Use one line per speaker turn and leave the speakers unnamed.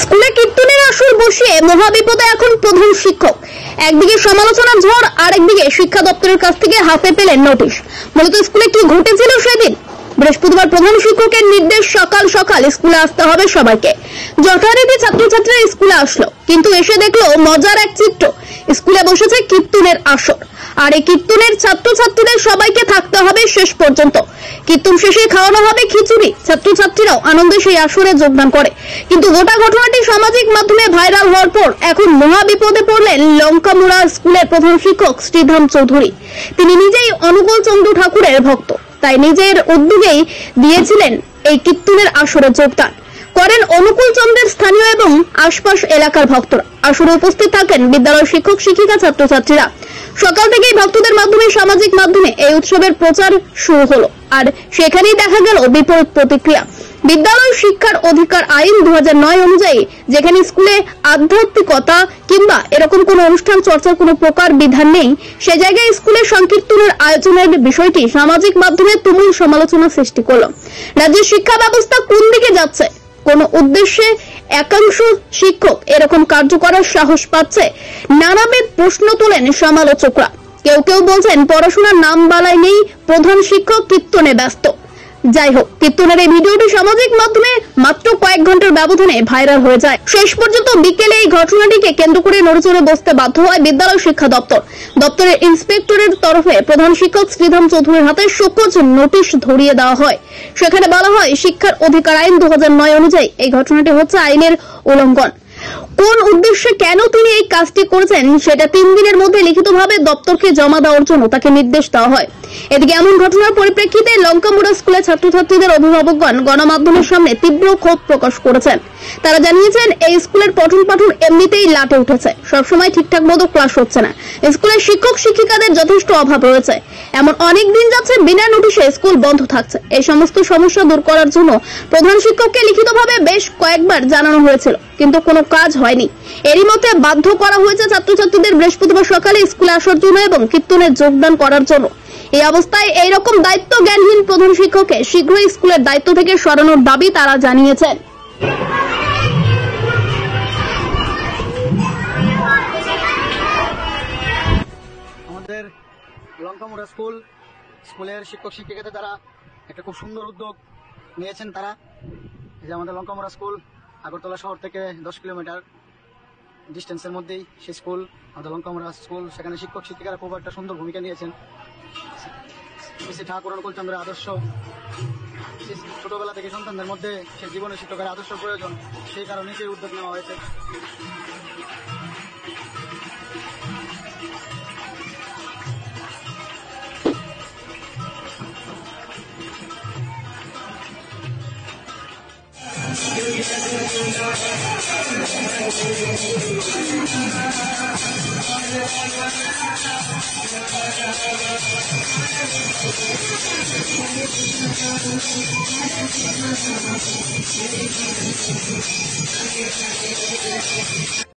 স্কুলে কীর্তনের আসর বসিয়ে মহাবিপদে এখন প্রধান শিক্ষক। একদিকে সমালোচনার ঝড়, আরেকদিকে শিক্ষা দপ্তরের কাছ থেকে হাতে পেলেন নোটিশ। মূলত স্কুলে কি ঘটেছিল সেদিন? বৃহস্পতিবার প্রধান শিক্ষকের নির্দেশ, সকাল সকাল স্কুলে আসতে হবে সবাইকে। যথারীতি ছাত্রছাত্রীরা স্কুলে আসলো, কিন্তু এসে দেখলো মজার এক চিত্র। স্কুলে বসেছে কীর্তনের আসর, আর এই কীর্তনের ছাত্রছাত্রীদের সবাইকে থাকতে হবে শেষ পর্যন্ত। কীর্তন শেষে খাওয়ানো হবে খিচুড়ি। ছাত্রছাত্রীরাও আনন্দে সেই আসরে যোগদান করে। কিন্তু গোটা ঘটনাটি সামাজিক মাধ্যমে ভাইরাল হওয়ার পর এখন মহাবিপদে পড়লেন লঙ্কামুড়া স্কুলের প্রধান শিক্ষক শ্রীধাম চৌধুরী। তিনি নিজেই অনুকূল চন্দ্র ঠাকুরের ভক্ত, তাই নিজের উদ্যোগেই দিয়েছিলেন এই কীর্তনের আসরে যোগদান করেন অনুকূল চন্দ্রের স্থানীয় এবং আশপাশ এলাকার ভক্তরা। আসরে উপস্থিত থাকেন বিদ্যালয়ের শিক্ষক শিক্ষিকা, ছাত্রছাত্রীরা। সকাল থেকেই ভক্তদের মাধ্যমে সামাজিক মাধ্যমে এই উৎসবের প্রচার শুরু হলো, আর সেখানেই দেখা গেল বিপরীত প্রতিক্রিয়া। বিদ্যালয় শিক্ষার অধিকার আইন 2009 অনুযায়ী যেখানে স্কুলে আধ্যাত্মিকতা কিংবা এরকম কোনো অনুষ্ঠান চর্চার কোনো প্রকার বিধান নেই, সে জায়গায় স্কুলে সংকীর্তনের আয়োজনের বিষয়টি সামাজিক মাধ্যমে তুমুল সমালোচনা সৃষ্টি করলো। রাজ্যের শিক্ষা ব্যবস্থা কোন দিকে যাচ্ছে? কোন উদ্দেশ্যে একাংশ শিক্ষক এরকম কার্য করার সাহস পাচ্ছে? নানাবিধ প্রশ্ন তোলেন সমালোচকরা। কেউ কেউ বলছেন পড়াশোনার নাম বালাই নেই, প্রধান শিক্ষক কীর্তনে ব্যস্ত। যাই হোক, কীর্তনের এই ভিডিওটি সামাজিক মাধ্যমে মাত্র কয়েক ঘন্টার ব্যবধানে ভাইরাল হয়ে যায়। শেষ পর্যন্ত বিকেলে এই ঘটনাটিকে কেন্দ্র করে নড়েচড়ে বসতে বাধ্য হয় বিদ্যালয় শিক্ষা দপ্তর। দপ্তরের ইন্সপেক্টরের তরফে প্রধান শিক্ষক শ্রীধাম চৌধুরীর হাতে শোকজ নোটিশ ধরিয়ে দেওয়া হয়। সেখানে বলা হয়, শিক্ষার অধিকার আইন 2009 অনুযায়ী এই ঘটনাটি হচ্ছে আইনের উল্লঙ্ঘন। কোন উদ্দেশ্যে, কেন তিনি এই কাজটি করেছেন সেটা 3 দিনের মধ্যে লিখিতভাবে দপ্তরকে জমা দেওয়ার জন্য তাকে নির্দেশ দেওয়া হয়। এদিকে এমন ঘটনার পরিপ্রেক্ষিতে লঙ্কামুড়া স্কুলের ছাত্রছাত্রীদের অভিভাবকগণ গণমাধ্যমের সামনে তীব্র ক্ষোভ প্রকাশ করেছেন। তারা জানিয়েছেন, এই স্কুলের পঠন পাঠন এমনিতেই লাটে উঠেছে, সবসময় ঠিকঠাক মতো ক্লাস হচ্ছে না, স্কুলের শিক্ষক শিক্ষিকাদের যথেষ্ট অভাব রয়েছে, এমন অনেক দিন যাচ্ছে বিনা নোটিশে স্কুল বন্ধ থাকছে। এই সমস্ত সমস্যা দূর করার জন্য প্রধান শিক্ষককে লিখিতভাবে বেশ কয়েকবার জানানো হয়েছিল, কিন্তু কোনো কাজ হয়নি। এরই মধ্যে বাধ্য করা হয়েছে ছাত্রছাত্রীদের বৃহস্পতিবার সকালে স্কুলে আসার জন্য এবং কীর্তনে যোগদান করার জন্য। এই অবস্থায় এইরকম দায়িত্ব জ্ঞানহীন প্রধান শিক্ষককে শীঘ্রই স্কুলের দায়িত্ব থেকে সরানোর দাবি তারা জানিয়েছেন।
আমাদের লঙ্কামুড়া স্কুলের শিক্ষক শিক্ষিকাদের তারা একটা খুব সুন্দর উদ্যোগ নিয়েছেন। তারা এই যে আমাদের লঙ্কামুড়া স্কুল আগরতলা শহর থেকে 10 কিলোমিটার ডিস্টেন্সের মধ্যেই সেই স্কুল, আমাদের লঙ্কামুড়া স্কুল। সেখানে শিক্ষক শিক্ষিকারা খুব একটা সুন্দর ভূমিকা নিয়েছেন। শ্রী ঠাকুর অনুকূল চন্দ্রের আদর্শ ছোটবেলা থেকে সন্তানদের মধ্যে সে জীবনে শিক্ষকের আদর্শ প্রয়োজন, সেই কারণে সেই উদ্যোগ নেওয়া হয়েছে।